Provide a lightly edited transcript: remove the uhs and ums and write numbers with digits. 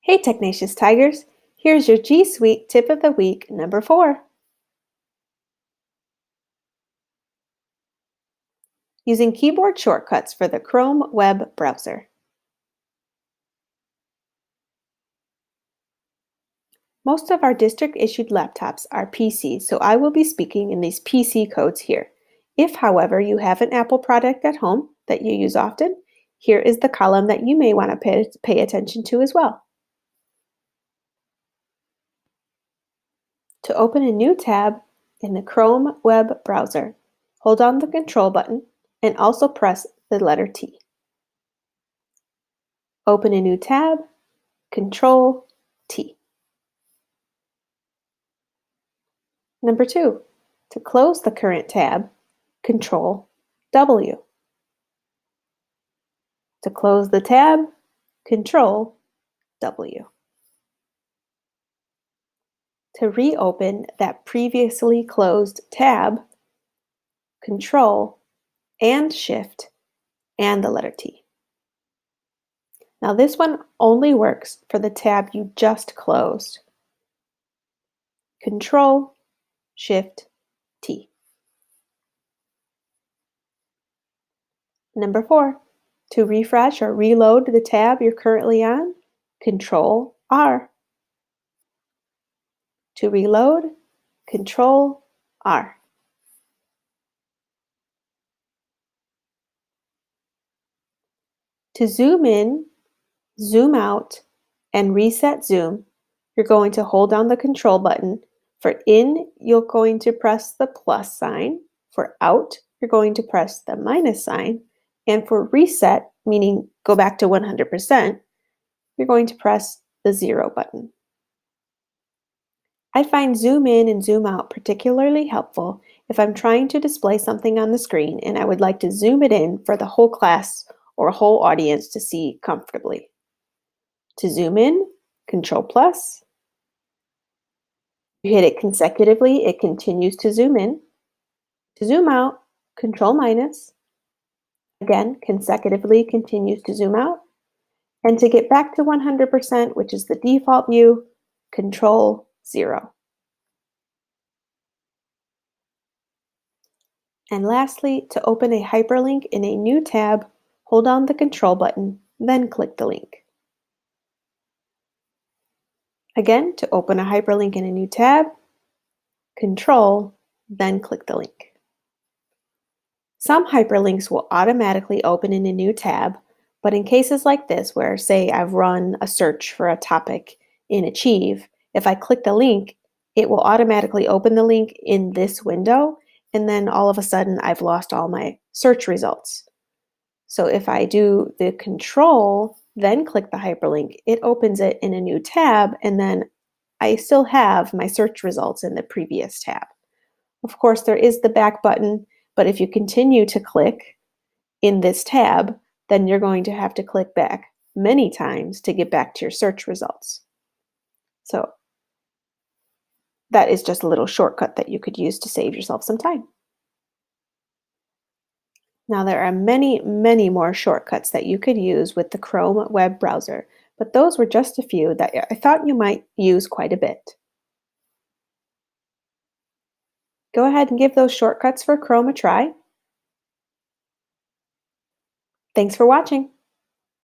Hey Technatious Tigers, here's your G Suite tip of the week number 4. Using keyboard shortcuts for the Chrome web browser. Most of our district-issued laptops are PCs, so I will be speaking in these PC codes here. If, however, you have an Apple product at home that you use often, here is the column that you may want to pay attention to as well. To open a new tab in the Chrome web browser, hold down the Control button and also press the letter T. Open a new tab, Control T. Number 2, to close the current tab, Control W. To close the tab, Control W. To reopen that previously closed tab, Control and Shift and the letter T. Now this one only works for the tab you just closed. Control, Shift, T. Number 4, to refresh or reload the tab you're currently on, Control R. To reload, Control R. To zoom in, zoom out, and reset zoom, you're going to hold down the Control button. For in, you're going to press the plus sign. For out, you're going to press the minus sign. And for reset, meaning go back to 100%, you're going to press the 0 button. I find zoom in and zoom out particularly helpful if I'm trying to display something on the screen and I would like to zoom it in for the whole class or whole audience to see comfortably. To zoom in, Control plus. You hit it consecutively, it continues to zoom in. To zoom out, Control minus. Again, consecutively continues to zoom out. And to get back to 100%, which is the default view, Control 0. And lastly, to open a hyperlink in a new tab, hold down the Control button, then click the link. Again, to open a hyperlink in a new tab, Control, then click the link. Some hyperlinks will automatically open in a new tab, but in cases like this where, say, I've run a search for a topic in Achieve, if I click the link, it will automatically open the link in this window, and then all of a sudden I've lost all my search results. So if I do the Control, then click the hyperlink, it opens it in a new tab, and then I still have my search results in the previous tab. Of course, there is the back button, but if you continue to click in this tab, then you're going to have to click back many times to get back to your search results. So that is just a little shortcut that you could use to save yourself some time. Now there are many, many more shortcuts that you could use with the Chrome web browser, but those were just a few that I thought you might use quite a bit. Go ahead and give those shortcuts for Chrome a try. Thanks for watching.